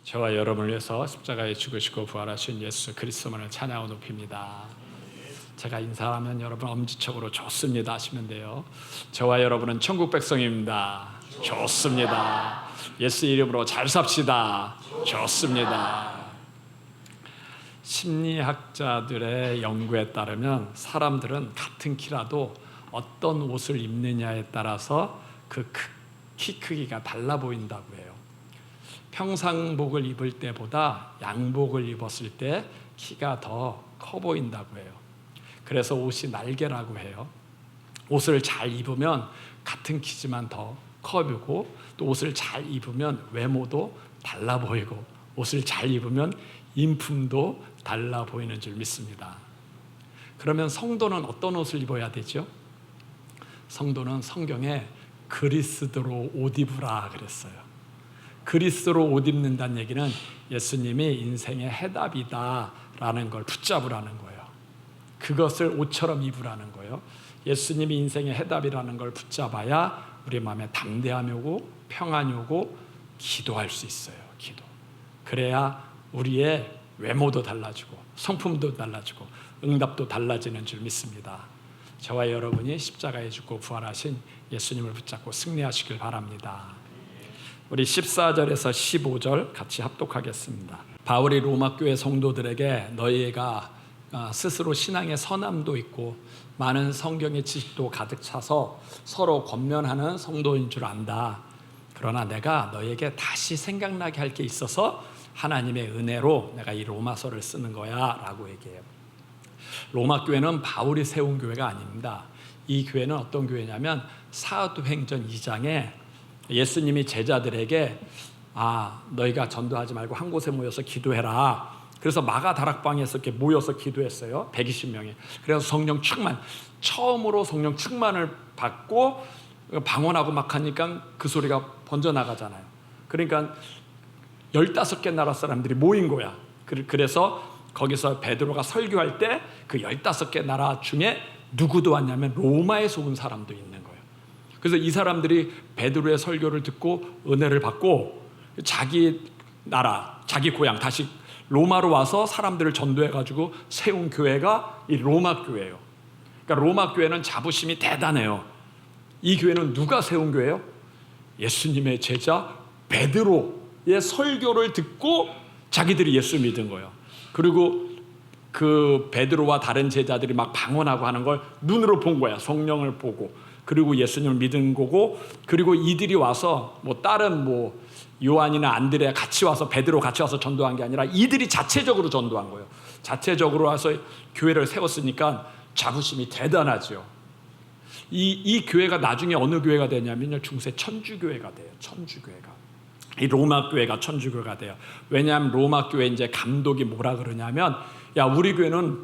저와 여러분을 위해서 십자가에 죽으시고 부활하신 예수 그리스도만을 찬양하고 높입니다. 제가 인사하면 여러분 엄지척으로 좋습니다 하시면 돼요. 저와 여러분은 천국 백성입니다. 좋습니다. 예수 이름으로 잘 삽시다. 좋습니다. 심리학자들의 연구에 따르면 사람들은 같은 키라도 어떤 옷을 입느냐에 따라서 그 키 크기가 달라 보인다고 해요. 평상복을 입을 때보다 양복을 입었을 때 키가 더 커 보인다고 해요. 그래서 옷이 날개라고 해요. 옷을 잘 입으면 같은 키지만 더 커 보이고, 또 옷을 잘 입으면 외모도 달라 보이고, 옷을 잘 입으면 인품도 달라 보이는 줄 믿습니다. 그러면 성도는 어떤 옷을 입어야 되죠? 성도는 성경에 그리스도로 옷 입으라 그랬어요. 그리스도로 옷 입는다는 얘기는 예수님이 인생의 해답이다라는 걸 붙잡으라는 거예요. 그것을 옷처럼 입으라는 거예요. 예수님이 인생의 해답이라는 걸 붙잡아야 우리 마음에 담대함이 오고 평안이 오고 기도할 수 있어요. 기도. 그래야 우리의 외모도 달라지고 성품도 달라지고 응답도 달라지는 줄 믿습니다. 저와 여러분이 십자가에 죽고 부활하신 예수님을 붙잡고 승리하시길 바랍니다. 우리 14절에서 15절 같이 합독하겠습니다. 바울이 로마 교회 성도들에게 너희가 스스로 신앙의 선함도 있고 많은 성경의 지식도 가득 차서 서로 권면하는 성도인 줄 안다. 그러나 내가 너희에게 다시 생각나게 할 게 있어서 하나님의 은혜로 내가 이 로마서를 쓰는 거야 라고 얘기해요. 로마 교회는 바울이 세운 교회가 아닙니다. 이 교회는 어떤 교회냐면 사도행전 2장에 예수님이 제자들에게 너희가 전도하지 말고 한 곳에 모여서 기도해라. 그래서 마가 다락방에서 이렇게 모여서 기도했어요. 120명이. 그래서 성령 충만, 처음으로 성령 충만을 받고 방언하고 막 하니까 그 소리가 번져나가잖아요. 그러니까 15개 나라 사람들이 모인 거야. 그래서 거기서 베드로가 설교할 때 그 15개 나라 중에 누구도 왔냐면 로마에서 온 사람도 있는 거예요. 그래서 이 사람들이 베드로의 설교를 듣고 은혜를 받고 자기 나라, 자기 고향 다시 로마로 와서 사람들을 전도해가지고 세운 교회가 이 로마 교회예요. 그러니까 로마 교회는 자부심이 대단해요. 이 교회는 누가 세운 교회예요? 예수님의 제자 베드로의 설교를 듣고 자기들이 예수 믿은 거예요. 그리고 그 베드로와 다른 제자들이 막 방언하고 하는 걸 눈으로 본 거야. 성령을 보고. 그리고 예수님을 믿은 거고, 그리고 이들이 와서 다른 요한이나 안드레아 같이 와서 베드로 같이 와서 전도한 게 아니라 이들이 자체적으로 전도한 거예요. 자체적으로 와서 교회를 세웠으니까 자부심이 대단하죠. 이 교회가 나중에 어느 교회가 되냐면요, 중세 천주교회가 돼요. 천주교회가. 이 로마 교회가 천주교회가 돼요. 왜냐하면 로마 교회 이제 감독이 뭐라 그러냐면, 야, 우리 교회는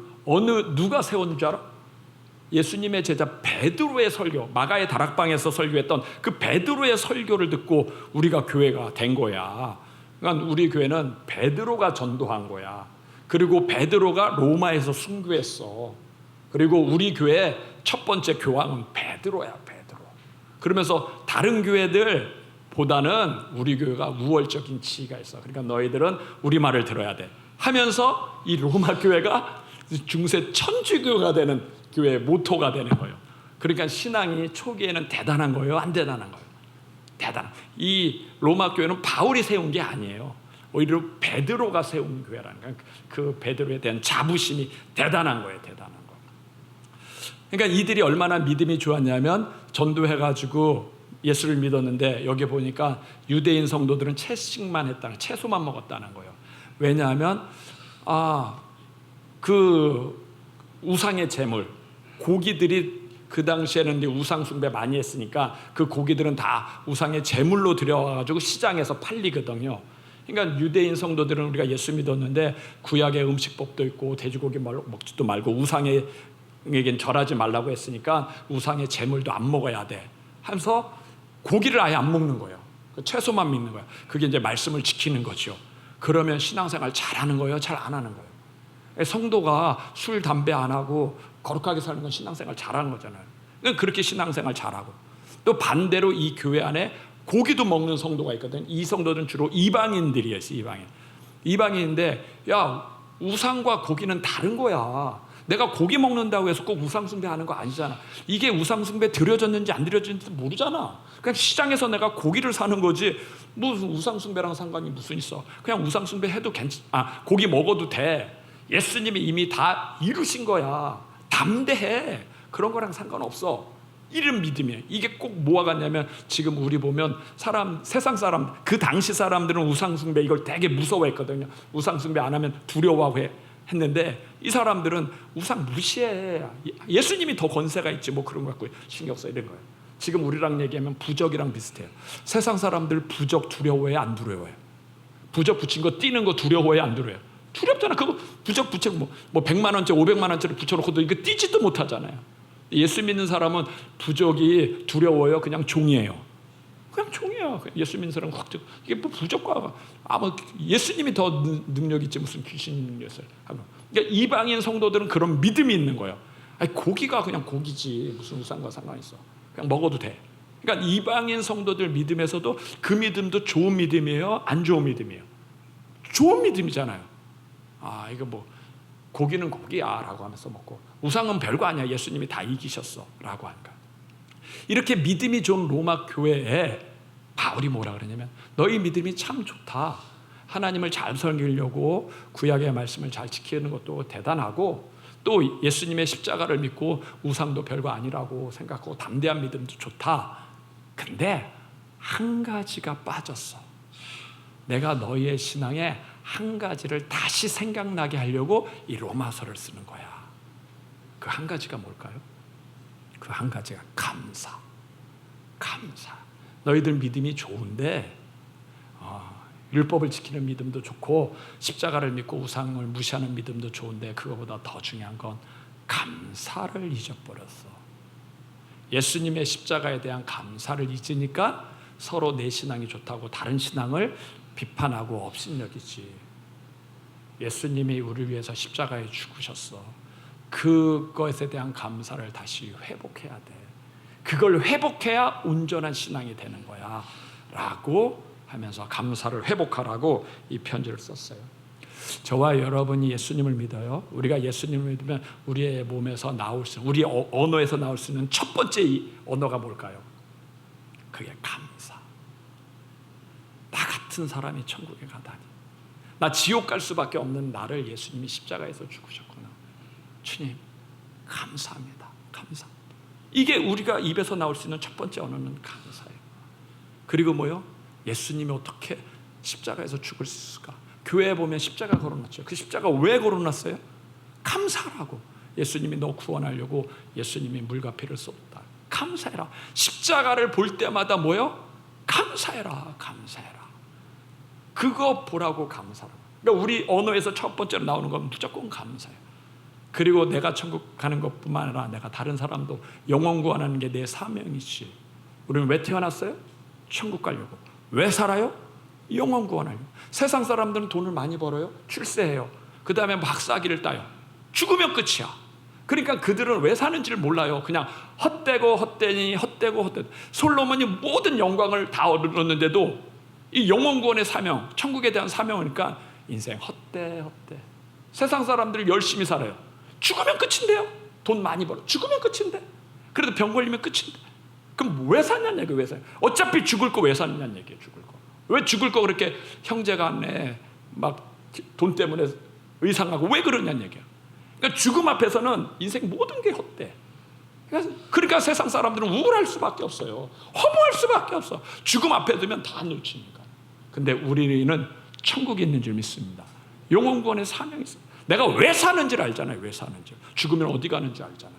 누가 세운 줄 알아? 예수님의 제자 베드로의 설교, 마가의 다락방에서 설교했던 그 베드로의 설교를 듣고 우리가 교회가 된 거야. 그러니까 우리 교회는 베드로가 전도한 거야. 그리고 베드로가 로마에서 순교했어. 그리고 우리 교회 첫 번째 교황은 베드로야, 베드로. 그러면서 다른 교회들보다는 우리 교회가 우월적인 지위가 있어. 그러니까 너희들은 우리 말을 들어야 돼 하면서 이 로마 교회가 중세 천주교가 되는 교회의 모토가 되는 거예요. 그러니까 신앙이 초기에는 대단한 거예요, 안 대단한 거예요? 대단한. 이 로마 교회는 바울이 세운 게 아니에요. 오히려 베드로가 세운 교회라는 거예요. 그 베드로에 대한 자부심이 대단한 거예요, 대단한 거. 그러니까 이들이 얼마나 믿음이 좋았냐면 전도해가지고 예수를 믿었는데 여기 보니까 유대인 성도들은 채식만 했다는, 채소만 먹었다는 거예요. 왜냐하면 그 우상의 제물, 고기들이 그 당시에는 이제 우상 숭배 많이 했으니까 그 고기들은 다 우상의 제물로 들여와가지고 시장에서 팔리거든요. 그러니까 유대인 성도들은 우리가 예수 믿었는데 구약의 음식법도 있고 돼지고기 먹지도 말고 우상에겐 절하지 말라고 했으니까 우상의 제물도 안 먹어야 돼 하면서 고기를 아예 안 먹는 거예요. 채소만 믿는 거예요. 그게 이제 말씀을 지키는 거죠. 그러면 신앙생활 잘하는 거예요, 잘 안 하는 거예요? 성도가 술, 담배 안 하고 거룩하게 사는 건 신앙생활 잘하는 거잖아요. 그렇게 신앙생활 잘하고, 또 반대로 이 교회 안에 고기도 먹는 성도가 있거든. 이 성도들은 주로 이방인들이에요. 이방인인데 야, 우상과 고기는 다른 거야. 내가 고기 먹는다고 해서 꼭 우상 숭배하는 거 아니잖아. 이게 우상 숭배 드려졌는지 안 드려졌는지 모르잖아. 그냥 시장에서 내가 고기를 사는 거지 무슨 우상 숭배랑 상관이 무슨 있어. 그냥 우상 숭배 해도 고기 먹어도 돼. 예수님이 이미 다 이루신 거야. 담대해. 그런 거랑 상관없어. 이런 믿음이에요. 이게 꼭 뭐와 같냐면 지금 우리 보면 세상 사람, 그 당시 사람들은 우상 숭배 이걸 되게 무서워했거든요. 우상 숭배 안 하면 두려워해 했는데 이 사람들은 우상 무시해. 예수님이 더 권세가 있지 뭐 그런 거 갖고 신경 써 이런 거예요. 지금 우리랑 얘기하면 부적이랑 비슷해요. 세상 사람들 부적 두려워해 안 두려워해? 부적 붙인 거 띄는 거 두려워해 안 두려워해? 두렵잖아. 그거 부적 붙이고 뭐 100만 원짜리 500만 원짜리 붙여놓고도 이거 띄지도 못하잖아요. 예수 믿는 사람은 부적이 두려워요? 그냥 종이에요? 그냥 종이야. 예수 믿는 사람은 이게 뭐 부적과 아마 예수님이 더 능력 있지 무슨 귀신 능력을. 그러니까 이방인 성도들은 그런 믿음이 있는 거예요. 아니, 고기가 그냥 고기지 무슨 우상과 상관 있어. 그냥 먹어도 돼. 그러니까 이방인 성도들 믿음에서도 그 믿음도 좋은 믿음이에요? 안 좋은 믿음이에요? 좋은 믿음이잖아요. 이거 뭐 고기는 고기야 라고 하면서 먹고 우상은 별거 아니야. 예수님이 다 이기셨어 라고 하니까. 이렇게 믿음이 좋은 로마 교회에 바울이 뭐라 그러냐면 너희 믿음이 참 좋다. 하나님을 잘 섬기려고 구약의 말씀을 잘 지키는 것도 대단하고 또 예수님의 십자가를 믿고 우상도 별거 아니라고 생각하고 담대한 믿음도 좋다. 근데 한 가지가 빠졌어. 내가 너희의 신앙에 한 가지를 다시 생각나게 하려고 이 로마서를 쓰는 거야. 그 한 가지가 뭘까요? 그 한 가지가 감사. 너희들 믿음이 좋은데 율법을 지키는 믿음도 좋고 십자가를 믿고 우상을 무시하는 믿음도 좋은데 그거보다 더 중요한 건 감사를 잊어버렸어. 예수님의 십자가에 대한 감사를 잊으니까 서로 내 신앙이 좋다고 다른 신앙을 비판하고 업신여기지. 예수님이 우리를 위해서 십자가에 죽으셨어. 그것에 대한 감사를 다시 회복해야 돼. 그걸 회복해야 온전한 신앙이 되는 거야 라고 하면서 감사를 회복하라고 이 편지를 썼어요. 저와 여러분이 예수님을 믿어요. 우리가 예수님을 믿으면 우리의 몸에서 나올 수 있는, 우리의 언어에서 나올 수 있는 첫 번째 이 언어가 뭘까요? 그게 감사. 나 같은 사람이 천국에 가다니. 나 지옥 갈 수밖에 없는 나를 예수님이 십자가에서 죽으셨구나. 주님 감사합니다. 감사합니다. 이게 우리가 입에서 나올 수 있는 첫 번째 언어는 감사예요. 그리고 뭐요? 예수님이 어떻게 십자가에서 죽을 수 있을까? 교회에 보면 십자가 걸어놨죠. 그 십자가 왜 걸어놨어요? 감사라고. 예수님이 너 구원하려고 예수님이 물과 피를 쏟았다. 감사해라. 십자가를 볼 때마다 뭐요? 감사해라. 그거 보라고 감사라고. 그러니까 우리 언어에서 첫 번째로 나오는 건 무조건 감사예요. 그리고 내가 천국 가는 것뿐만 아니라 내가 다른 사람도 영원 구원하는 게 내 사명이지. 우리는 왜 태어났어요? 천국 가려고. 왜 살아요? 영원 구원하려고. 세상 사람들은 돈을 많이 벌어요. 출세해요. 그 다음에 학사학위를 따요. 죽으면 끝이야. 그러니까 그들은 왜 사는지를 몰라요. 그냥 헛되고 솔로몬이 모든 영광을 다 얻었는데도 이 영원 구원의 사명, 천국에 대한 사명이니까 인생 헛돼. 세상 사람들 열심히 살아요. 죽으면 끝인데요. 돈 많이 벌어. 죽으면 끝인데. 그래도 병 걸리면 끝인데. 그럼 왜 사냐는 얘기예요. 왜 사냐? 어차피 죽을 거 왜 사느냐는 얘기예요. 죽을 거. 왜 죽을 거 그렇게 형제가 안에 막 돈 때문에 의상하고 왜 그러냐는 얘기예요. 그러니까 죽음 앞에서는 인생 모든 게 헛돼. 그러니까 세상 사람들은 우울할 수밖에 없어요. 허무할 수밖에 없어. 죽음 앞에 두면 다 놓치니까. 근데 우리는 천국에 있는 줄 믿습니다. 영원 구원의 사명이 있어요. 내가 왜 사는지를 알잖아요. 왜 사는지. 죽으면 어디 가는지 알잖아요.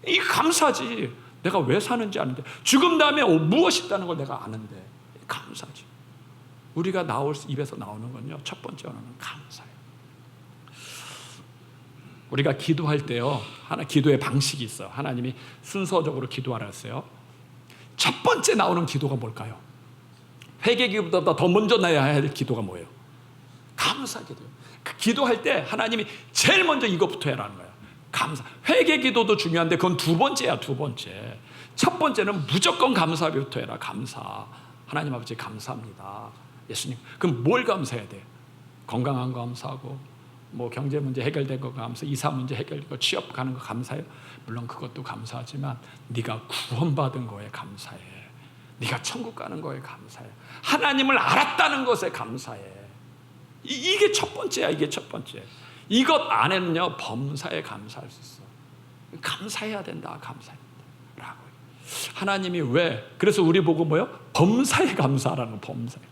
이 감사지. 내가 왜 사는지 아는데, 죽음 다음에 무엇이 있다는 걸 내가 아는데 감사지. 우리가 입에서 나오는 건요, 첫 번째 언어는 감사예요. 우리가 기도할 때요, 기도의 방식이 있어요. 하나님이 순서적으로 기도하라 했어요. 첫 번째 나오는 기도가 뭘까요? 회개 기도보다 더 먼저 나야 할 기도가 뭐예요? 감사 기도예요. 그 기도할 때 하나님이 제일 먼저 이것부터 해라는 거예요. 감사. 회개 기도도 중요한데 그건 두 번째야. 첫 번째는 무조건 감사부터 해라. 감사하라. 하나님 아버지 감사합니다. 예수님, 그럼 뭘 감사해야 돼요? 건강한 거 감사하고, 뭐 경제 문제 해결된 거 감사, 이사 문제 해결되고 취업 가는 거 감사해요. 물론 그것도 감사하지만 네가 구원받은 거에 감사해. 네가 천국 가는 거에 감사해. 하나님을 알았다는 것에 감사해. 이게 첫 번째야. 이게 첫 번째. 이것 안에는요 범사에 감사할 수 있어. 감사해야 된다. 감사해라고. 하나님이 왜? 그래서 우리 보고 뭐요? 범사에 감사하라는 거. 범사에.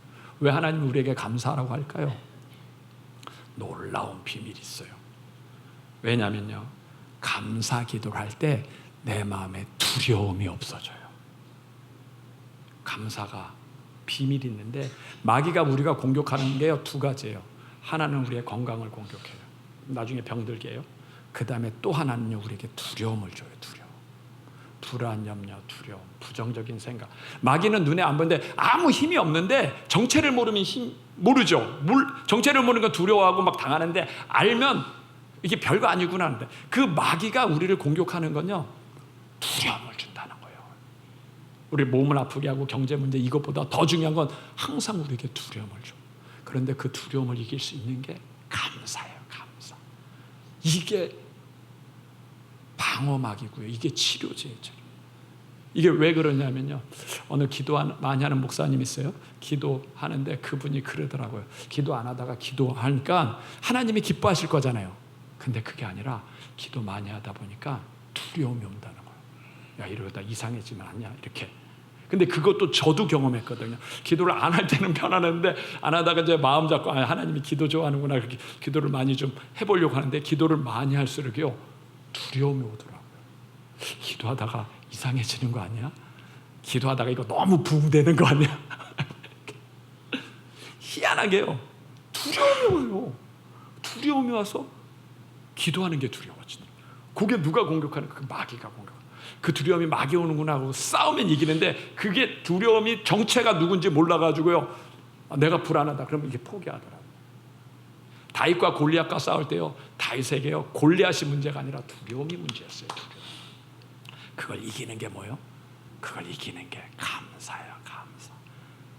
왜 하나님이 우리에게 감사하라고 할까요? 놀라운 비밀이 있어요. 왜냐면요, 감사 기도를 할 때 내 마음에 두려움이 없어져요. 감사가 비밀이 있는데, 마귀가 우리가 공격하는 게요 두 가지예요. 하나는 우리의 건강을 공격해요. 나중에 병들게 해요. 그 다음에 또 하나는요 우리에게 두려움을 줘요. 두려움, 불안, 염려, 두려움, 부정적인 생각. 마귀는 눈에 안 보이는데 아무 힘이 없는데, 정체를 모르면 모르죠. 정체를 모르는 건 두려워하고 막 당하는데, 알면 이게 별거 아니구나 하는데, 그 마귀가 우리를 공격하는 건요 두려움을 준다는 거예요. 우리 몸을 아프게 하고 경제 문제, 이것보다 더 중요한 건 항상 우리에게 두려움을 줘. 그런데 그 두려움을 이길 수 있는 게 감사예요. 감사. 이게 방어막이고요. 이게 치료제예요. 이게 왜 그러냐면요, 어느 기도 많이 하는 목사님 있어요. 기도하는데 그분이 그러더라고요. 기도 안 하다가 기도하니까 하나님이 기뻐하실 거잖아요. 근데 그게 아니라 기도 많이 하다 보니까 두려움이 온다는 거예요. 야, 이러다 이상해지면 않냐 이렇게. 근데 그것도 저도 경험했거든요. 기도를 안 할 때는 편안했는데, 안 하다가 이제 마음 잡고 하나님이 기도 좋아하는구나, 그렇게 기도를 많이 좀 해보려고 하는데, 기도를 많이 할수록요 두려움이 오더라고요. 기도하다가 이상해지는 거 아니야? 기도하다가 이거 너무 붕대는 거 아니야? 희한하게요 두려움이 와요. 두려움이 와서 기도하는 게 두려워지는. 그게 누가 공격하는 거야? 그 마귀가 공격. 그 두려움이 마귀 오는구나 하고 싸우면 이기는데, 그게 두려움이 정체가 누군지 몰라가지고요 내가 불안하다 그러면 이게 포기하더라고요. 다윗과 골리앗과 싸울 때요, 다윗에게요 골리앗이 문제가 아니라 두려움이 문제였어요. 두려움. 그걸 이기는 게 뭐예요? 그걸 이기는 게 감사예요. 감사.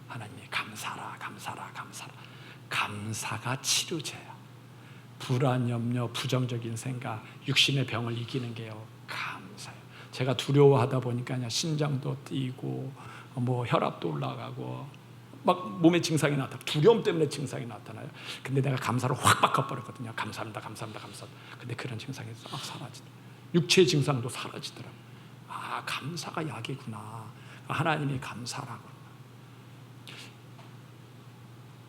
하나님이 감사라, 감사라, 감사라. 감사가 치료제야. 불안, 염려, 부정적인 생각, 육신의 병을 이기는 게요 감사예요. 제가 두려워하다 보니까 그냥 심장도 뛰고, 뭐 혈압도 올라가고, 막 몸에 증상이 나타나. 두려움 때문에 증상이 나타나요. 근데 내가 감사로 확 바꿔버렸거든요. 감사합니다, 감사합니다, 감사합니다. 근데 그런 증상이 싹 사라지더라고요. 육체의 증상도 사라지더라고요. 아, 감사가 약이구나. 하나님이 감사라고.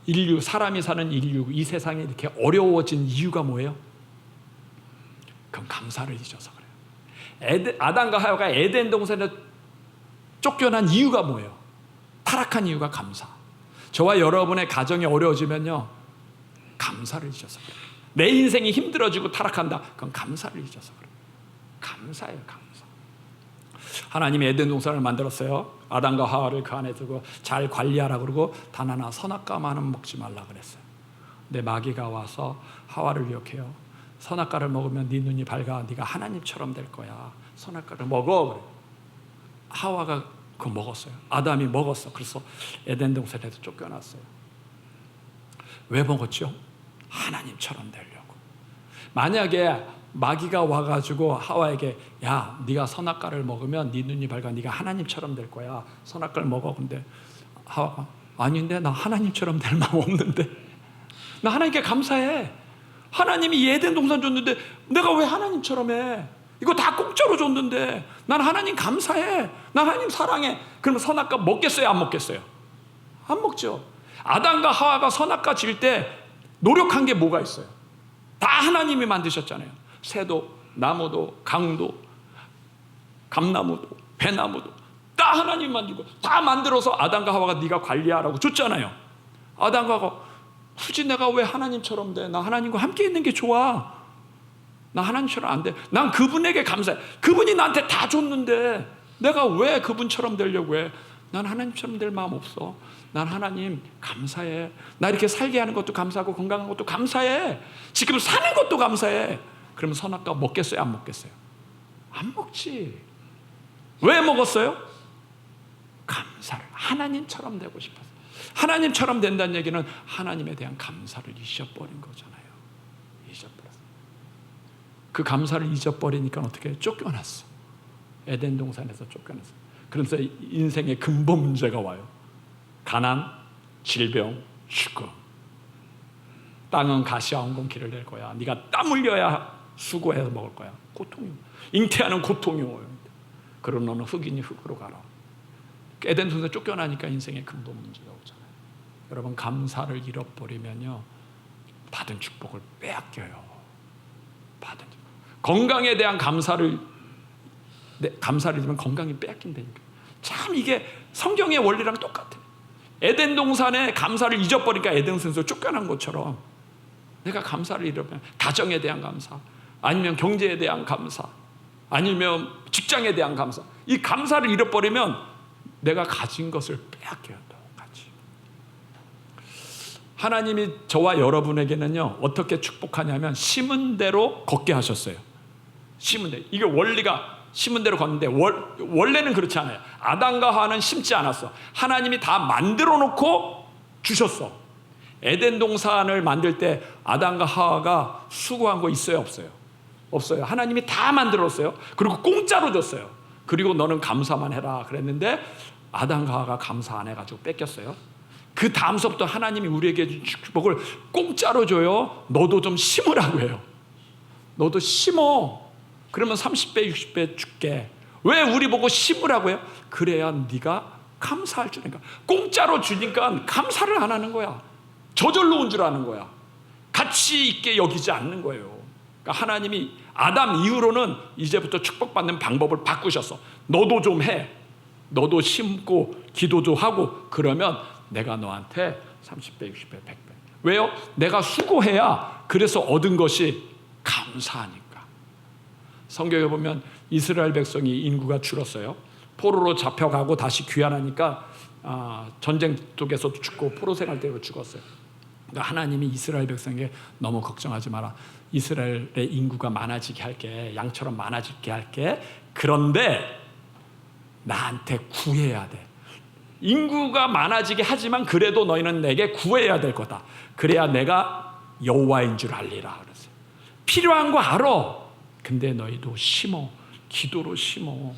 인류, 사람이 사는 인류, 이 세상이 이렇게 어려워진 이유가 뭐예요? 그건 감사를 잊어서 그래요. 아담과 하와가 에덴 동산에 쫓겨난 이유가 뭐예요? 타락한 이유가 감사. 저와 여러분의 가정이 어려워지면요 감사를 잊어서 그래요. 내 인생이 힘들어지고 타락한다, 그건 감사를 잊어서 그래요. 감사예요. 감사. 하나님이 에덴 동산을 만들었어요. 아담과 하와를 그 안에 두고 잘 관리하라 그러고, 단 하나 선악과만은 먹지 말라 그랬어요. 근데 마귀가 와서 하와를 유혹해요. 선악과를 먹으면 네 눈이 밝아, 네가 하나님처럼 될 거야. 선악과를 먹어 그래. 하와가 그거 먹었어요. 아담이 먹었어. 그래서 에덴 동산에서 쫓겨났어요. 왜 먹었죠? 하나님처럼 되려고. 만약에 마귀가 와가지고 하와에게, 야, 네가 선악과를 먹으면 네 눈이 밝아, 네가 하나님처럼 될 거야. 선악과를 먹어. 근데 하와가, 아닌데 나 하나님처럼 될 마음 없는데, 나 하나님께 감사해. 하나님이 에덴 동산 줬는데 내가 왜 하나님처럼 해? 이거 다 공짜로 줬는데 난 하나님 감사해. 난 하나님 사랑해. 그러면 선악과 먹겠어요? 안 먹겠어요? 안 먹죠. 아담과 하와가 선악과 질 때 노력한 게 뭐가 있어요? 다 하나님이 만드셨잖아요. 새도, 나무도, 강도, 감나무도, 배나무도 다 하나님 만들고, 다 만들어서 아담과 하와가 네가 관리하라고 줬잖아요. 아담과 하와가, 굳이 내가 왜 하나님처럼 돼? 나 하나님과 함께 있는 게 좋아. 나 하나님처럼 안 돼. 난 그분에게 감사해. 그분이 나한테 다 줬는데 내가 왜 그분처럼 되려고 해? 난 하나님처럼 될 마음 없어. 난 하나님 감사해. 나 이렇게 살게 하는 것도 감사하고, 건강한 것도 감사해. 지금 사는 것도 감사해. 그러면 선악과 먹겠어요? 안 먹겠어요? 안 먹지. 왜 먹었어요? 감사를, 하나님처럼 되고 싶어서. 하나님처럼 된다는 얘기는 하나님에 대한 감사를 잊어버린 거잖아요. 잊어버렸어. 그 감사를 잊어버리니까 어떻게 해요? 쫓겨났어. 에덴 동산에서 쫓겨났어. 그래서 인생의 근본 문제가 와요. 가난, 질병, 죽음. 땅은 가시와 엉겅퀴를 낼 거야. 네가 땀 흘려야 수고해서 먹을 거야. 고통이, 잉태하는 고통이 오요. 그럼 너는 흙이니 흙으로 가라. 에덴 동산에 쫓겨나니까 인생의 근본 문제가 오잖아요. 여러분, 감사를 잃어버리면요, 받은 축복을 빼앗겨요. 받은 건강에 대한 감사를 잃으면 건강이 빼앗긴다니까. 참 이게 성경의 원리랑 똑같아. 에덴 동산에 감사를 잊어버리니까 에덴 동산에서 쫓겨난 것처럼 내가 감사를 잃으면 가정에 대한 감사, 아니면 경제에 대한 감사, 아니면 직장에 대한 감사, 이 감사를 잃어버리면 내가 가진 것을 빼앗겨요. 똑같이. 하나님이 저와 여러분에게는요, 어떻게 축복하냐면 심은 대로 걷게 하셨어요. 심은 대로. 이게 원리가 심은 대로 걷는데 원래는 그렇지 않아요. 아담과 하와는 심지 않았어. 하나님이 다 만들어 놓고 주셨어. 에덴 동산을 만들 때 아담과 하와가 수고한 거 있어요, 없어요? 없어요. 하나님이 다 만들었어요. 그리고 공짜로 줬어요. 그리고 너는 감사만 해라 그랬는데 아담과 하와가 감사 안 해가지고 뺏겼어요. 그 다음서부터 하나님이 우리에게 준 축복을 공짜로 줘요. 너도 좀 심으라고 해요. 너도 심어. 그러면 30배 60배 줄게. 왜 우리 보고 심으라고 해요? 그래야 네가 감사할 줄이니까. 공짜로 주니까 감사를 안 하는 거야. 저절로 온 줄 아는 거야. 가치 있게 여기지 않는 거예요. 그러니까 하나님이 아담 이후로는 이제부터 축복받는 방법을 바꾸셨어. 너도 좀 해. 너도 심고 기도도 하고 그러면 내가 너한테 30배 60배 100배. 왜요? 내가 수고해야 그래서 얻은 것이 감사하니까. 성경에 보면 이스라엘 백성이 인구가 줄었어요. 포로로 잡혀가고 다시 귀환하니까 전쟁 속에서도 죽고 포로 생활 때도 죽었어요. 그러니까 하나님이 이스라엘 백성에게 너무 걱정하지 마라. 이스라엘의 인구가 많아지게 할게. 양처럼 많아지게 할게. 그런데 나한테 구해야 돼. 인구가 많아지게 하지만 그래도 너희는 내게 구해야 될 거다. 그래야 내가 여호와인 줄 알리라 그랬어요. 필요한 거 알아. 근데 너희도 심어. 기도로 심어.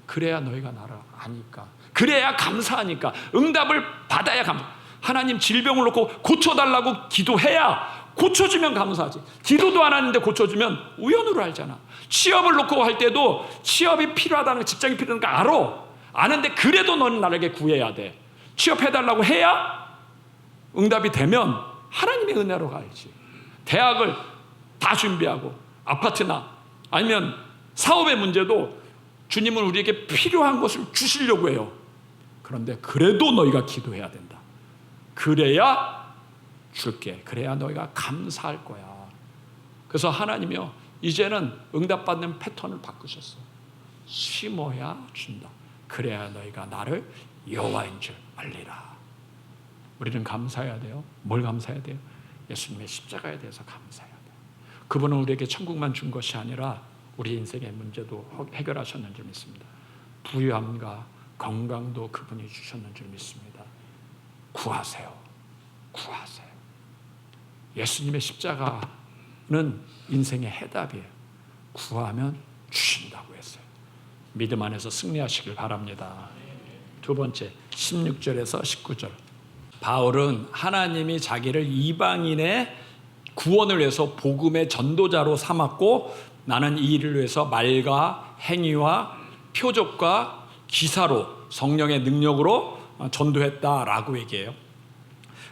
그래야 너희가 나를 아니까. 그래야 감사하니까. 응답을 받아야 감사. 하나님 질병을 놓고 고쳐달라고 기도해야 고쳐주면 감사하지. 기도도 안 하는데 고쳐주면 우연으로 알잖아. 취업을 놓고 할 때도 취업이 필요하다는 거, 직장이 필요한 거 알아. 아는데 그래도 너는 나에게 구해야 돼. 취업해달라고 해야 응답이 되면 하나님의 은혜로 가야지. 대학을 다 준비하고 아파트나 아니면 사업의 문제도 주님은 우리에게 필요한 것을 주시려고 해요. 그런데 그래도 너희가 기도해야 된다. 그래야 줄게. 그래야 너희가 감사할 거야. 그래서 하나님이요, 이제는 응답받는 패턴을 바꾸셨어. 심어야 준다. 그래야 너희가 나를 여호와인 줄 알리라. 우리는 감사해야 돼요. 뭘 감사해야 돼요? 예수님의 십자가에 대해서 감사해야 돼요. 그분은 우리에게 천국만 준 것이 아니라 우리 인생의 문제도 해결하셨는 줄 믿습니다. 부유함과 건강도 그분이 주셨는 줄 믿습니다. 구하세요. 구하세요. 예수님의 십자가는 인생의 해답이에요. 구하면 주신다고 했어요. 믿음 안에서 승리하시길 바랍니다. 두 번째, 16절에서 19절. 바울은 하나님이 자기를 이방인의 구원을 위해서 복음의 전도자로 삼았고 나는 이 일을 위해서 말과 행위와 표적과 기사로 성령의 능력으로 전도했다라고 얘기해요.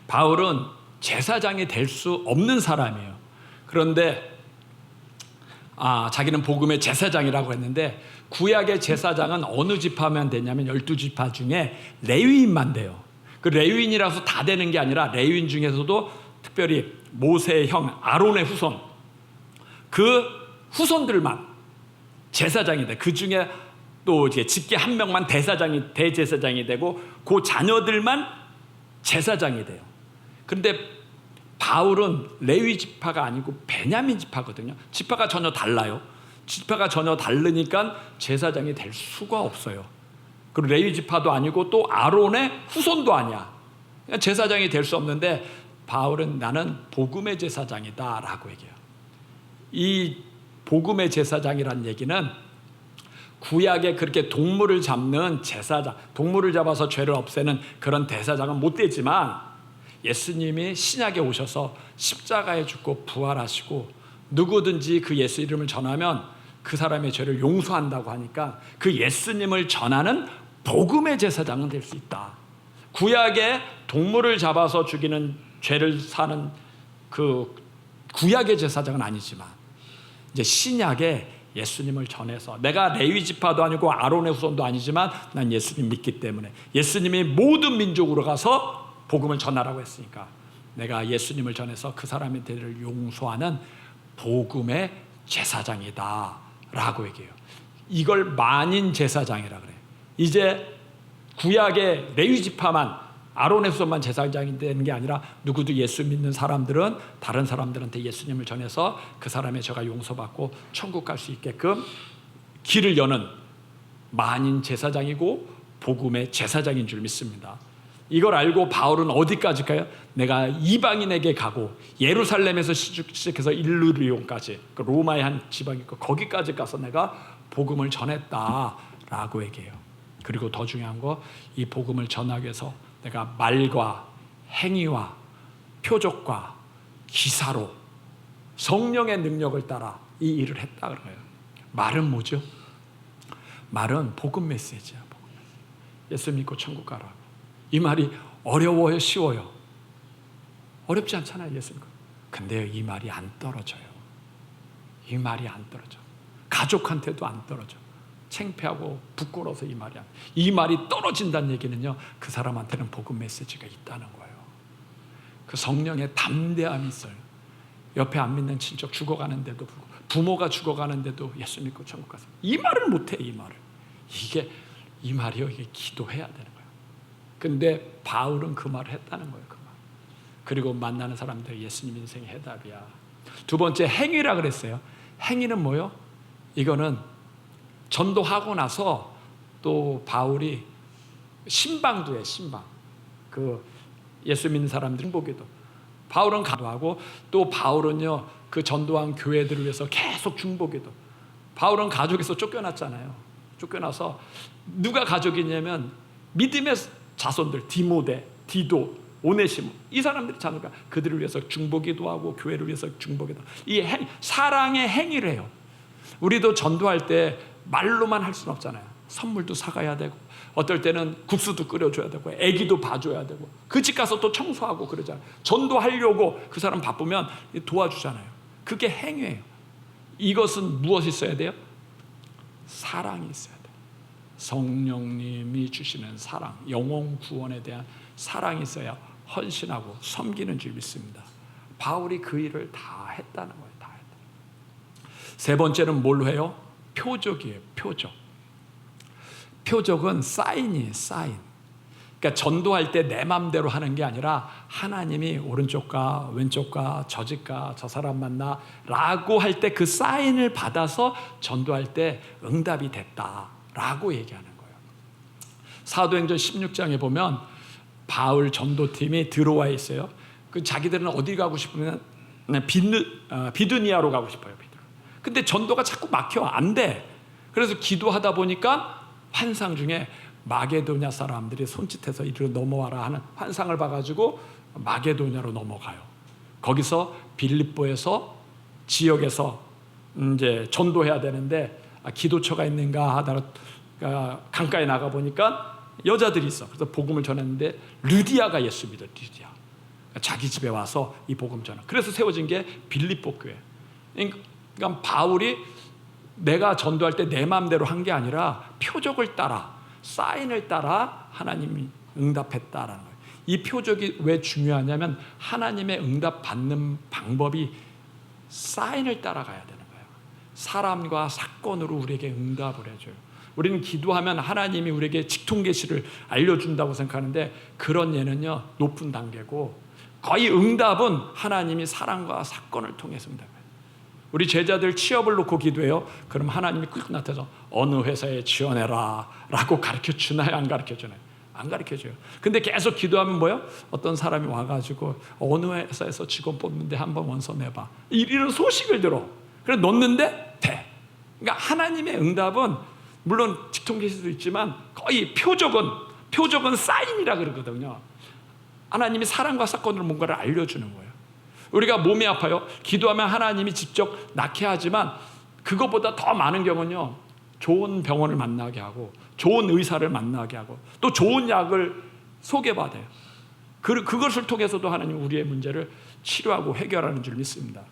바울은 제사장이 될 수 없는 사람이에요. 그런데 자기는 복음의 제사장이라고 했는데 구약의 제사장은 어느 지파만 되냐면 12지파 중에 레위인만 돼요. 그 레위인이라서 다 되는 게 아니라 레위인 중에서도 특별히 모세의 형 아론의 후손, 그 후손들만 제사장이 돼. 그 중에 또 이제 직계 한 명만 대제사장이 되고 그 자녀들만 제사장이 돼요. 그런데 바울은 레위 지파가 아니고 베냐민 지파거든요. 지파가 전혀 달라요. 지파가 전혀 다르니까 제사장이 될 수가 없어요. 그리고 레위 지파도 아니고 또 아론의 후손도 아니야. 제사장이 될 수 없는데 바울은 나는 복음의 제사장이다라고 얘기해요. 이 복음의 제사장이란 얘기는 구약에 그렇게 동물을 잡는 제사장, 동물을 잡아서 죄를 없애는 그런 대사장은 못 되지만 예수님이 신약에 오셔서 십자가에 죽고 부활하시고 누구든지 그 예수 이름을 전하면 그 사람의 죄를 용서한다고 하니까 그 예수님을 전하는 복음의 제사장은 될 수 있다. 구약에 동물을 잡아서 죽이는 죄를 사는 그 구약의 제사장은 아니지만 이제 신약에 예수님을 전해서 내가 레위 지파도 아니고 아론의 후손도 아니지만 난 예수님 믿기 때문에 예수님이 모든 민족으로 가서 복음을 전하라고 했으니까 내가 예수님을 전해서 그 사람의 죄를 용서하는 복음의 제사장이다 라고 얘기해요. 이걸 만인 제사장이라 그래요. 이제 구약의 레위 지파만 아론의 후손만 제사장이 되는 게 아니라 누구도 예수 믿는 사람들은 다른 사람들한테 예수님을 전해서 그 사람의 죄가 용서받고 천국 갈 수 있게끔 길을 여는 만인 제사장이고 복음의 제사장인 줄 믿습니다. 이걸 알고 바울은 어디까지 가요? 내가 이방인에게 가고 예루살렘에서 시작해서 일루리온까지 그 로마의 한 지방이 있고 거기까지 가서 내가 복음을 전했다라고 얘기해요. 그리고 더 중요한 거 이 복음을 전하기 위해서 내가 말과 행위와 표적과 기사로 성령의 능력을 따라 이 일을 했다 그런 거예요. 말은 뭐죠? 말은 복음 메시지야. 복음 메시지. 예수 믿고 천국 가라고. 이 말이 어려워요, 쉬워요? 어렵지 않잖아요, 예수 믿고. 근데 이 말이 안 떨어져요. 이 말이 안 떨어져. 가족한테도 안 떨어져. 창피하고 부끄러워서 이 말이 떨어진다는 얘기는요, 그 사람한테는 복음 메시지가 있다는 거예요. 그 성령의 담대함이 있어요. 옆에 안 믿는 친척 죽어가는데도 부모가 죽어가는데도 예수 믿고 천국 가서 이 말을 못해. 이 말을 이 말이요, 이게 기도해야 되는 거예요. 근데 바울은 그 말을 했다는 거예요. 그 말. 그리고 만나는 사람들 예수님 인생의 해답이야. 두 번째 행위라 그랬어요. 행위는 뭐요? 이거는 전도하고 나서 또 바울이 신방도 해. 신방. 그 예수 믿는 사람들은 보기도 바울은 가도하고 또 바울은요 그 전도한 교회들을 위해서 계속 중보기도. 바울은 가족에서 쫓겨났잖아요. 쫓겨나서 누가 가족이냐면 믿음의 자손들 디모데, 디도, 오네시모 이 사람들이 자녀가 그들을 위해서 중보기도 하고 교회를 위해서 중보기도. 이 사랑의 행위를 해요. 우리도 전도할 때 말로만 할 수는 없잖아요. 선물도 사가야 되고 어떨 때는 국수도 끓여줘야 되고 애기도 봐줘야 되고 그 집 가서 또 청소하고 그러잖아요. 전도하려고 그 사람 바쁘면 도와주잖아요. 그게 행위예요. 이것은 무엇이 있어야 돼요? 사랑이 있어야 돼요. 성령님이 주시는 사랑, 영혼 구원에 대한 사랑이 있어야 헌신하고 섬기는 줄 믿습니다. 바울이 그 일을 다 했다는 거예요. 다 했다. 세 번째는 뭘로 해요? 표적이에요. 표적. 표적은 사인이에요. 사인. 그러니까 전도할 때 내 마음대로 하는 게 아니라 하나님이 오른쪽과 왼쪽과 저 집 가 저 사람 만나 라고 할 때 그 사인을 받아서 전도할 때 응답이 됐다라고 얘기하는 거예요. 사도행전 16장에 보면 바울 전도팀이 들어와 있어요. 그 자기들은 어디 가고 싶으면 비두니아로 가고 싶어요. 근데 전도가 자꾸 막혀. 안 돼. 그래서 기도하다 보니까 환상 중에 마게도냐 사람들이 손짓해서 이리로 넘어와라 하는 환상을 봐가지고 마게도냐로 넘어가요. 거기서 빌립보에서 지역에서 이제 전도해야 되는데 기도처가 있는가 하다가 강가에 나가 보니까 여자들이 있어. 그래서 복음을 전했는데 르디아가 예수 믿어. 르디아. 자기 집에 와서 이 복음 전하. 그래서 세워진 게 빌립보 교회. 그러니까 바울이 내가 전도할 때 내 마음대로 한 게 아니라 표적을 따라 사인을 따라 하나님이 응답했다라는 거예요. 이 표적이 왜 중요하냐면 하나님의 응답 받는 방법이 사인을 따라가야 되는 거예요. 사람과 사건으로 우리에게 응답을 해줘요. 우리는 기도하면 하나님이 우리에게 직통계시를 알려준다고 생각하는데 그런 예는요 높은 단계고 거의 응답은 하나님이 사람과 사건을 통해서 응답해요. 우리 제자들 취업을 놓고 기도해요. 그럼 하나님이 꼭 나타나서 어느 회사에 지원해라 라고 가르쳐주나요? 안 가르쳐주나요? 안 가르쳐줘요. 근데 계속 기도하면 뭐예요? 어떤 사람이 와가지고 어느 회사에서 직원 뽑는데 한번 원서 내봐, 이런 소식을 들어. 그래 놓는데 돼. 그러니까 하나님의 응답은 물론 직통 계시도 있지만 거의 표적은 사인이라 그러거든요. 하나님이 사랑과 사건으로 뭔가를 알려주는 거예요. 우리가 몸이 아파요. 기도하면 하나님이 직접 낫게 하지만 그것보다 더 많은 경우는요, 좋은 병원을 만나게 하고 좋은 의사를 만나게 하고 또 좋은 약을 소개받아요. 그것을 통해서도 하나님 우리의 문제를 치료하고 해결하는 줄 믿습니다.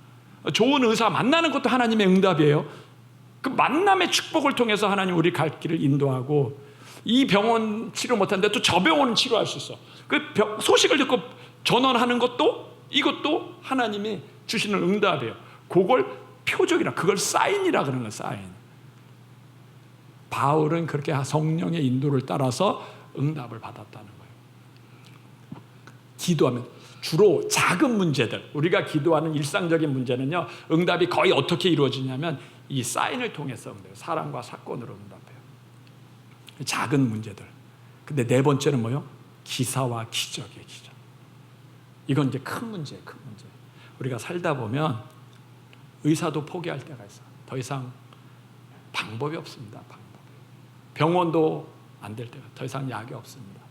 좋은 의사 만나는 것도 하나님의 응답이에요. 그 만남의 축복을 통해서 하나님 우리 갈 길을 인도하고, 이 병원 치료 못하는데 또 저 병원은 치료할 수 있어. 그 소식을 듣고 전원하는 것도, 이것도 하나님이 주시는 응답이에요. 그걸 표적이라, 그걸 사인이라 그러는 거예요. 사인. 바울은 그렇게 성령의 인도를 따라서 응답을 받았다는 거예요. 기도하면 주로 작은 문제들, 우리가 기도하는 일상적인 문제는요, 응답이 거의 어떻게 이루어지냐면 이 사인을 통해서 응답해요. 사랑과 사건으로 응답해요. 작은 문제들. 근데 네 번째는 뭐요? 기사와 기적이에요. 기적. 이건 이제 큰 문제예요. 큰 문제. 우리가 살다 보면 의사도 포기할 때가 있어요. 더 이상 방법이 없습니다. 병원도 안 될 때가, 더 이상 약이 없습니다.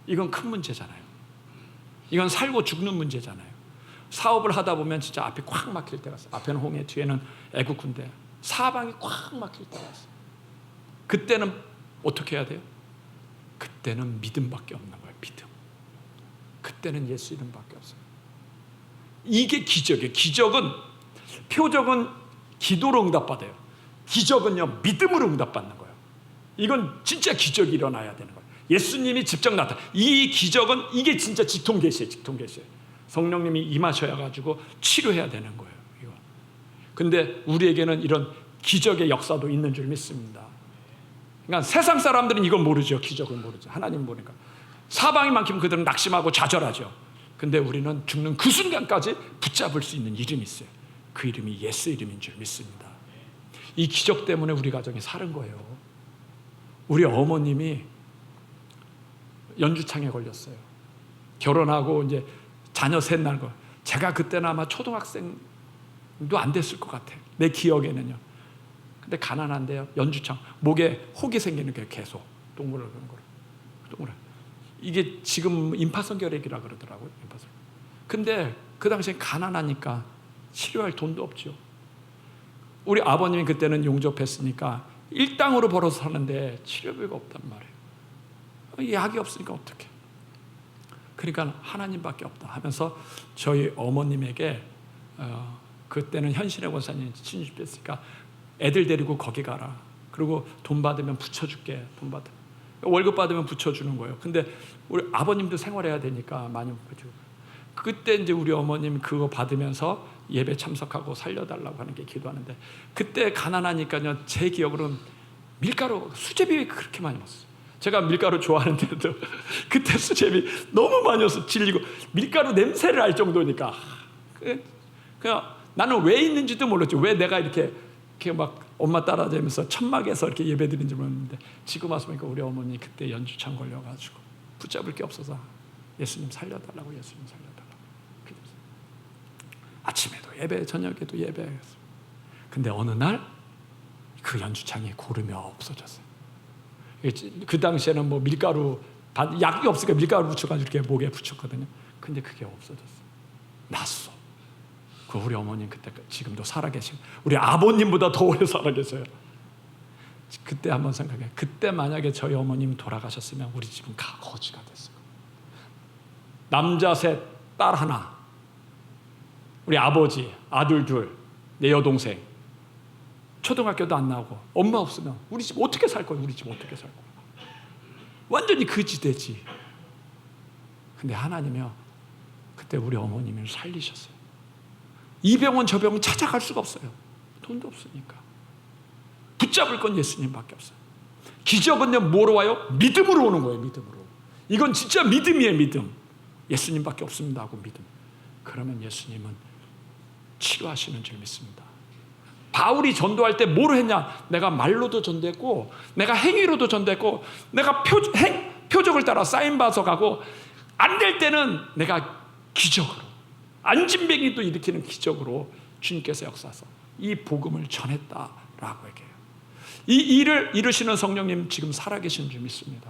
이건 큰 문제잖아요. 이건 살고 죽는 문제잖아요. 사업을 하다 보면 진짜 앞이 꽉 막힐 때가 있어요. 앞에는 홍해, 뒤에는 애국 군대. 사방이 꽉 막힐 때가 있어요. 그때는 어떻게 해야 돼요? 그때는 믿음밖에 없는 거예요. 믿음. 그때는 예수 이름밖에 없어요. 이게 기적이에요. 기적은, 표적은 기도로 응답받아요. 기적은요, 믿음으로 응답받는 거예요. 이건 진짜 기적이 일어나야 되는 거예요. 예수님이 직접 나타나. 이 기적은, 이게 진짜 직통계시예요. 직통계시예요. 성령님이 임하셔야 가지고 치료해야 되는 거예요. 이거. 근데 우리에게는 이런 기적의 역사도 있는 줄 믿습니다. 그러니까 세상 사람들은 이걸 모르죠. 기적을 모르죠. 하나님 보니까 사방이 많기면 그들은 낙심하고 좌절하죠. 근데 우리는 죽는 그 순간까지 붙잡을 수 있는 이름이 있어요. 그 이름이 예수 이름인 줄 믿습니다. 이 기적 때문에 우리 가정이 사는 거예요. 우리 어머님이 연주창에 걸렸어요. 결혼하고 이제 자녀 셋 낳은 거. 제가 그때는 아마 초등학생도 안 됐을 것 같아요. 내 기억에는요. 근데 가난한데요. 연주창. 목에 혹이 생기는 게 계속 동그란 거로. 동그란. 이게 지금 임파선결핵이라 그러더라고요. 임파선. 근데 그 당시에 가난하니까 치료할 돈도 없죠. 우리 아버님이 그때는 용접했으니까 일당으로 벌어서 사는데 치료비가 없단 말이에요. 약이 없으니까 어떡해. 그러니까 하나님밖에 없다 하면서 저희 어머님에게 그때는 현신의 권사님 친주했으니까 애들 데리고 거기 가라. 그리고 돈 받으면 붙여줄게. 돈 받아. 월급 받으면 붙여주는 거예요. 근데 우리 아버님도 생활해야 되니까 많이 붙여주고. 그때 이제 우리 어머님 그거 받으면서 예배 참석하고 살려달라고 하는 게 기도하는데, 그때 가난하니까요, 제 기억으로는 밀가루, 수제비 그렇게 많이 먹었어요. 제가 밀가루 좋아하는데도 그때 수제비 너무 많이 먹어서 질리고, 밀가루 냄새를 알 정도니까 그냥 나는 왜 있는지도 몰랐죠. 왜 내가 이렇게 막 엄마 따라다니면서 천막에서 이렇게 예배 드린지 몰랐는데, 지금 와서 보니까 우리 어머니 그때 연주창 걸려가지고 붙잡을 게 없어서 예수님 살려달라고, 예수님 살려달라고. 아침에도 예배, 저녁에도 예배했어요. 근데 어느 날 그 연주창이 고름이 없어졌어요. 그 당시에는 뭐 밀가루, 약이 없으니까 밀가루 붙여가지고 이렇게 목에 붙였거든요. 근데 그게 없어졌어요. 났어. 그 우리 어머님 그때 지금도 살아계시고 우리 아버님보다 더 오래 살아계세요. 그때 한번 생각해. 그때 만약에 저희 어머님 돌아가셨으면 우리 집은 거지가 됐어요. 남자 셋, 딸 하나. 우리 아버지, 아들 둘, 내 여동생. 초등학교도 안 나오고 엄마 없으면 우리 집 어떻게 살 거예요? 우리 집 어떻게 살 거예요? 완전히 거지되지. 근데 하나님이요, 그때 우리 어머님을 살리셨어요. 이 병원 저 병원 찾아갈 수가 없어요. 돈도 없으니까. 붙잡을 건 예수님밖에 없어요. 기적은요, 뭐로 와요? 믿음으로 오는 거예요. 믿음으로. 이건 진짜 믿음이에요. 믿음. 예수님밖에 없습니다 하고 믿음. 그러면 예수님은 치료하시는 줄 믿습니다. 바울이 전도할 때 뭐를 했냐? 내가 말로도 전도했고, 내가 행위로도 전도했고, 내가 표적을 따라 사인 받아서 가고, 안 될 때는 내가 기적으로, 안진뱅이도 일으키는 기적으로 주님께서 역사하셔서 이 복음을 전했다라고 얘기해요. 이 일을 이루시는 성령님 지금 살아계신 줄 믿습니다.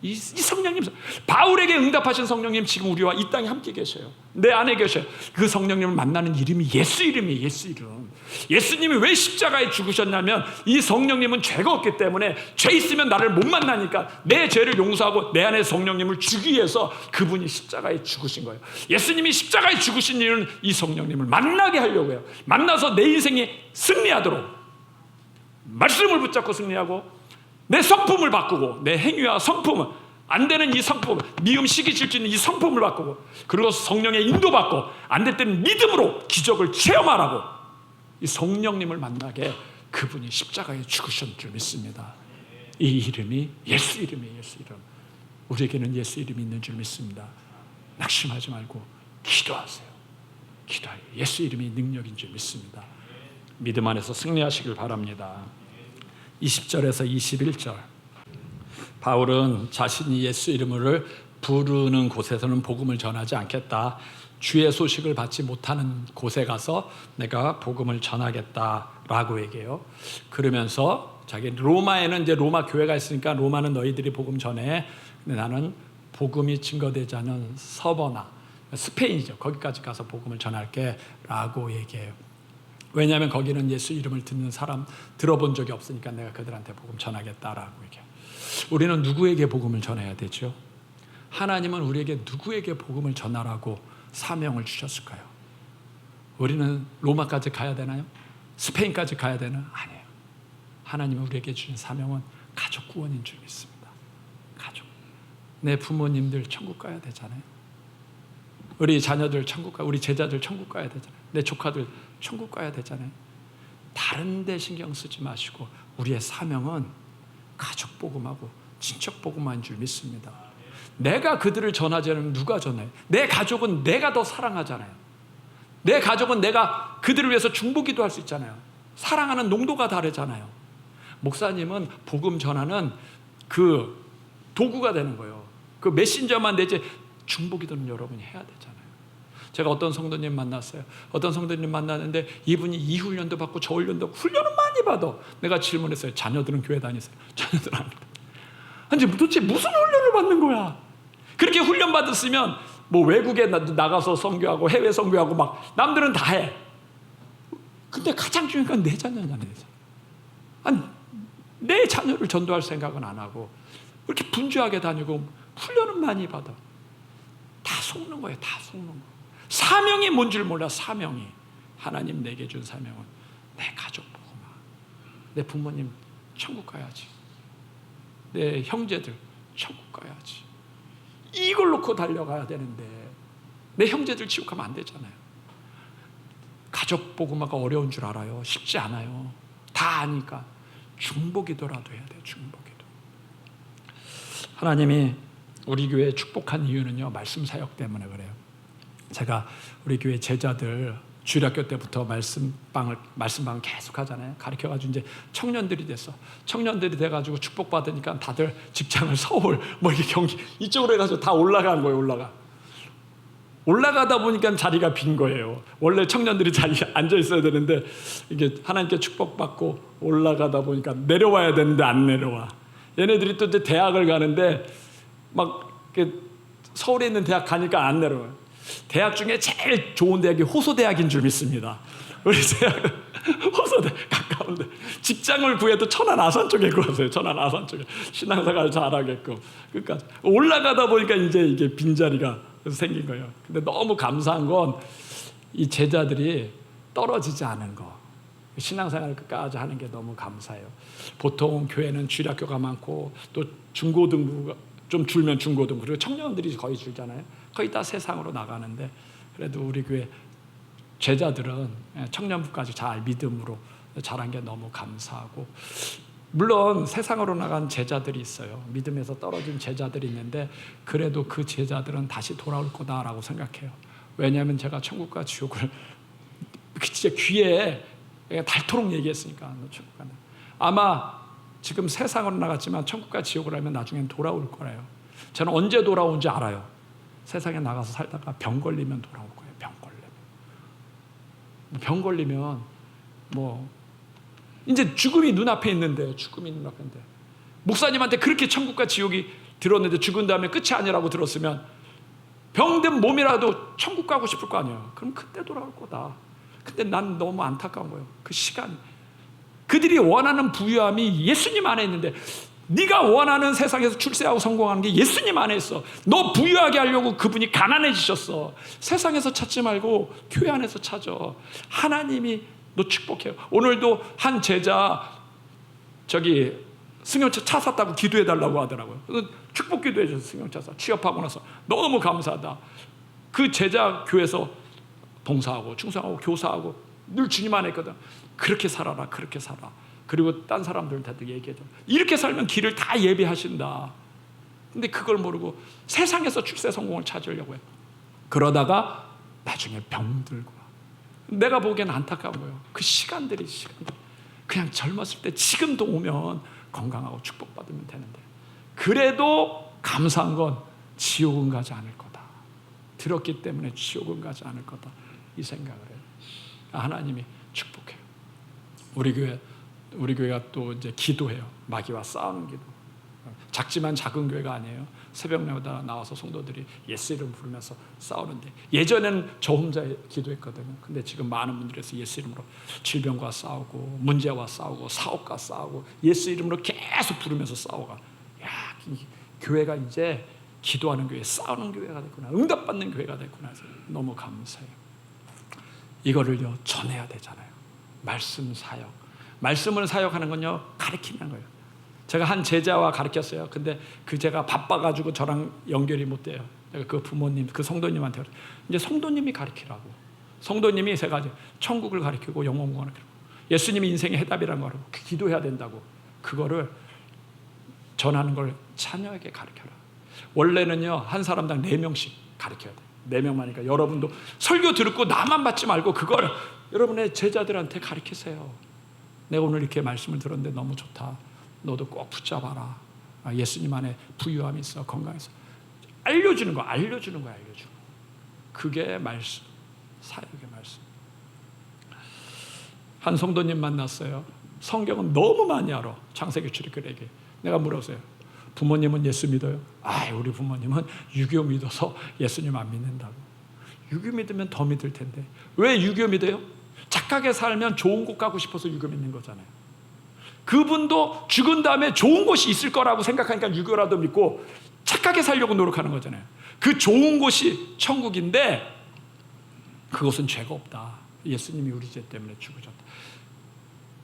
이 성령님, 바울에게 응답하신 성령님 지금 우리와 이 땅에 함께 계셔요. 내 안에 계셔요. 그 성령님을 만나는 이름이 예수 이름이에요. 예수 이름. 예수님이 왜 십자가에 죽으셨냐면 이 성령님은 죄가 없기 때문에 죄 있으면 나를 못 만나니까 내 죄를 용서하고 내 안에 성령님을 주기 위해서 그분이 십자가에 죽으신 거예요. 예수님이 십자가에 죽으신 이유는 이 성령님을 만나게 하려고 해요. 만나서 내 인생이 승리하도록 말씀을 붙잡고 승리하고 내 성품을 바꾸고 내 행위와 성품을 안 되는 이 성품, 미움, 시기, 질투는 이 성품을 바꾸고 그리고 성령의 인도받고 안 될 때는 믿음으로 기적을 체험하라고 이 성령님을 만나게 그분이 십자가에 죽으신 줄 믿습니다. 이 이름이 예수 이름이에요. 예수 이름. 우리에게는 예수 이름이 있는 줄 믿습니다. 낙심하지 말고 기도하세요. 기도하세요. 예수 이름이 능력인 줄 믿습니다. 믿음 안에서 승리하시길 바랍니다. 20절에서 21절 바울은 자신이 예수 이름을 부르는 곳에서는 복음을 전하지 않겠다. 주의 소식을 받지 못하는 곳에 가서 내가 복음을 전하겠다라고 얘기해요. 그러면서 자기 로마에는 이제 로마 교회가 있으니까 로마는 너희들이 복음 전해. 근데 나는 복음이 증거되지 않은 서버나 스페인이죠. 거기까지 가서 복음을 전할게라고 얘기해요. 왜냐하면 거기는 예수 이름을 듣는 사람 들어본 적이 없으니까 내가 그들한테 복음 전하겠다라고 얘기해요. 우리는 누구에게 복음을 전해야 되죠? 하나님은 우리에게 누구에게 복음을 전하라고 사명을 주셨을까요? 우리는 로마까지 가야 되나요? 스페인까지 가야 되나요? 아니에요. 하나님은 우리에게 주신 사명은 가족 구원인 줄 믿습니다. 가족. 내 부모님들 천국 가야 되잖아요. 우리 자녀들 천국 가야, 우리 제자들 천국 가야 되잖아요. 내 조카들 천국 가야 되잖아요. 다른 데 신경 쓰지 마시고 우리의 사명은 가족 복음하고 친척 복음인 줄 믿습니다. 내가 그들을 전하지 않으면 누가 전해요? 내 가족은 내가 더 사랑하잖아요. 내 가족은 내가 그들을 위해서 중보기도 할 수 있잖아요. 사랑하는 농도가 다르잖아요. 목사님은 복음 전하는 그 도구가 되는 거예요. 그 메신저만 되지 중보기도는 여러분이 해야 되잖아요. 제가 어떤 성도님 만났어요. 어떤 성도님 만났는데 이분이 이 훈련도 받고 저 훈련도 훈련은 많이 받아. 내가 질문했어요. 자녀들은 교회 다니세요? 자녀들 안 돼. 아니 도대체 무슨 훈련을 받는 거야? 그렇게 훈련 받았으면 뭐 외국에 나가서 선교하고 해외 선교하고 막 남들은 다 해. 근데 가장 중요한 건 내 자녀냐, 내 자녀. 아니 내 자녀를 전도할 생각은 안 하고 이렇게 분주하게 다니고 훈련은 많이 받아. 다 속는 거예요. 다 속는 거. 사명이 뭔 줄 몰라. 사명이 하나님 내게 준 사명은 내 가족 복음화. 내 부모님 천국 가야지. 내 형제들 천국 가야지. 이걸 놓고 달려가야 되는데 내 형제들 지옥하면 안 되잖아요. 가족 복음화가 어려운 줄 알아요. 쉽지 않아요. 다 아니까 중보기도라도 해야 돼요. 중보기도. 하나님이 우리 교회에 축복한 이유는요, 말씀 사역 때문에 그래요. 제가 우리 교회 제자들 주일학교 때부터 말씀방을 계속 하잖아요. 가르쳐가지고 이제 청년들이 됐어. 청년들이 돼가지고 축복받으니까 다들 직장을 서울, 뭐 이렇게 경기 이쪽으로 해가지고 다 올라간 거예요. 올라가다 보니까 자리가 빈 거예요. 원래 청년들이 자리에 앉아 있어야 되는데 이게 하나님께 축복받고 올라가다 보니까 내려와야 되는데 안 내려와. 얘네들이 또 이제 대학을 가는데 막 서울에 있는 대학 가니까 안 내려와요. 대학 중에 제일 좋은 대학이 호소대학인 줄 믿습니다. 우리 대학은 호소대 가까운데 직장을 구해도 천안 아산 쪽에 구하세요. 천안 아산 쪽에 신앙생활 잘하게끔. 그러니까 올라가다 보니까 이제 이게 빈자리가 생긴 거예요. 근데 너무 감사한 건 이 제자들이 떨어지지 않은 거. 신앙생활 끝까지 하는 게 너무 감사해요. 보통 교회는 주일학교가 많고 또 중고등부가 좀 줄면 중고등부 그리고 청년들이 거의 줄잖아요. 거의 다 세상으로 나가는데 그래도 우리 교회 제자들은 청년부까지 잘 믿음으로 자란 게 너무 감사하고, 물론 세상으로 나간 제자들이 있어요. 믿음에서 떨어진 제자들이 있는데 그래도 그 제자들은 다시 돌아올 거다라고 생각해요. 왜냐하면 제가 천국과 지옥을 진짜 귀에 내가 닳도록 얘기했으니까 너 천국 간다. 아마 지금 세상으로 나갔지만 천국과 지옥을 알면 나중엔 돌아올 거래요. 저는 언제 돌아온지 알아요. 세상에 나가서 살다가 병 걸리면 돌아올 거예요. 병 걸리면 뭐 이제 죽음이 눈앞에 있는데, 목사님한테 그렇게 천국과 지옥이 들었는데 죽은 다음에 끝이 아니라고 들었으면 병든 몸이라도 천국 가고 싶을 거 아니에요. 그럼 그때 돌아올 거다. 근데 난 너무 안타까운 거예요. 그 시간이. 그들이 원하는 부유함이 예수님 안에 있는데, 네가 원하는 세상에서 출세하고 성공하는 게 예수님 안에 있어. 너 부유하게 하려고 그분이 가난해지셨어. 세상에서 찾지 말고 교회 안에서 찾아. 하나님이 너 축복해요. 오늘도 한 제자 승용차 차 샀다고 기도해달라고 하더라고요. 축복 기도해 줬어요. 승용차 사. 취업하고 나서 너무 감사하다. 그 제자 교회에서 봉사하고 충성하고 교사하고 늘 주님 안에 있거든. 그렇게 살아라, 그렇게 살아. 그리고 딴 사람들한테도 얘기해줘. 이렇게 살면 길을 다 예비하신다. 근데 그걸 모르고 세상에서 출세 성공을 찾으려고 해요. 그러다가 나중에 병들고. 내가 보기엔 안타까운 거예요. 그 시간들이 그냥 젊었을 때 지금도 오면 건강하고 축복받으면 되는데, 그래도 감사한 건 지옥은 가지 않을 거다. 들었기 때문에 지옥은 가지 않을 거다. 이 생각을 해요. 하나님이 축복해요. 우리 교회가 또 이제 기도해요. 마귀와 싸우는 기도. 작지만 작은 교회가 아니에요. 새벽마다 나와서 성도들이 예수 이름 부르면서 싸우는데, 예전에는 저 혼자 기도했거든요. 근데 지금 많은 분들에서 예수 이름으로 질병과 싸우고 문제와 싸우고 사업과 싸우고 예수 이름으로 계속 부르면서 싸워가. 야, 교회가 이제 기도하는 교회, 싸우는 교회가 됐구나, 응답받는 교회가 됐구나 해서 너무 감사해요. 이거를요 전해야 되잖아요. 말씀 사역. 말씀을 사역하는 건요 가르치는 거예요. 제가 한 제자와 가르쳤어요. 근데 그 제가 바빠가지고 저랑 연결이 못 돼요. 내가 그 부모님, 그 성도님한테 이제 성도님이 가르치라고. 성도님이 세 가지, 천국을 가르치고 영원공간을 가르치고 예수님이 인생의 해답이라는 거라고, 기도해야 된다고. 그거를 전하는 걸 자녀에게 가르쳐라. 원래는요 한 사람당 4명씩 가르쳐야 돼. 4명만이니까 여러분도 설교 듣고 나만 받지 말고 그걸 여러분의 제자들한테 가르치세요. 내가 오늘 이렇게 말씀을 들었는데 너무 좋다. 너도 꼭 붙잡아라. 예수님 안에 부유함이 있어, 건강해서. 알려주는 거야. 그게 말씀, 사역의 말씀. 한 성도님 만났어요. 성경은 너무 많이 알아. 창세기 출애굽기. 내가 물었어요. 부모님은 예수 믿어요? 우리 부모님은 유교 믿어서 예수님 안 믿는다고. 유교 믿으면 더 믿을 텐데. 왜 유교 믿어요? 착하게 살면 좋은 곳 가고 싶어서 유교 믿는 거잖아요. 그분도 죽은 다음에 좋은 곳이 있을 거라고 생각하니까 유교라도 믿고 착하게 살려고 노력하는 거잖아요. 그 좋은 곳이 천국인데 그것은 죄가 없다. 예수님이 우리 죄 때문에 죽으셨다.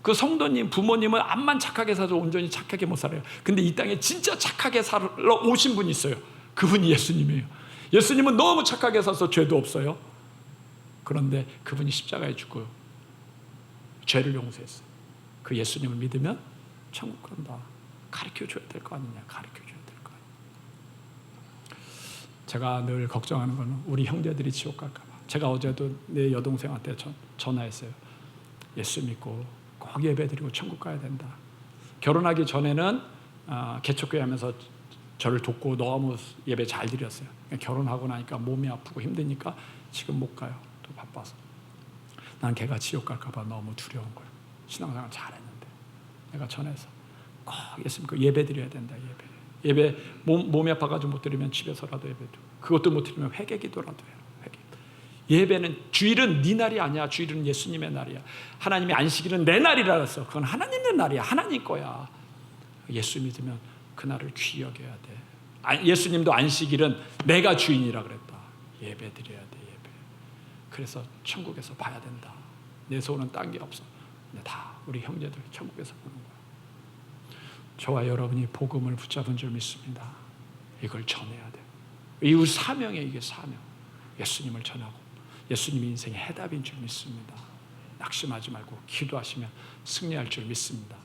그 성도님, 부모님은 암만 착하게 살아도 온전히 착하게 못 살아요. 근데 이 땅에 진짜 착하게 살아 오신 분이 있어요. 그분이 예수님이에요. 예수님은 너무 착하게 살아서 죄도 없어요. 그런데 그분이 십자가에 죽고 죄를 용서했어요. 그 예수님을 믿으면 천국 간다. 가르쳐줘야 될 거 아니냐. 가르쳐줘야 될 거 아니냐. 제가 늘 걱정하는 건 우리 형제들이 지옥 갈까 봐. 제가 어제도 내 여동생한테 전화했어요. 예수 믿고 꼭 예배드리고 천국 가야 된다. 결혼하기 전에는 개척교회 하면서 저를 돕고 너무 예배 잘 드렸어요. 결혼하고 나니까 몸이 아프고 힘드니까 지금 못 가요. 또 바빠서. 난 걔가 지옥 갈까 봐 너무 두려운 거예요. 신앙생활 잘했는데 내가 전해서 꼭 예수 믿고 예배 드려야 된다. 예배 몸이 아파가지고 못 드리면 집에서라도 예배 드리고, 그것도 못 드리면 회개 기도라도 해요. 예배는, 주일은 네 날이 아니야. 주일은 예수님의 날이야. 하나님이 안식일은 내 날이라 그랬어. 그건 하나님의 날이야. 하나님 거야. 예수 믿으면 그날을 귀히 여겨야 돼. 예수님도 안식일은 내가 주인이라 그랬다. 예배 드려야 돼. 예배. 그래서 천국에서 봐야 된다. 내 손은 딴 게 없어. 근데 다 우리 형제들 천국에서 보는 거야. 저와 여러분이 복음을 붙잡은 줄 믿습니다. 이걸 전해야 돼. 이웃 사명이에요. 이게 사명. 예수님을 전하고 예수님이 인생의 해답인 줄 믿습니다. 낙심하지 말고 기도하시면 승리할 줄 믿습니다.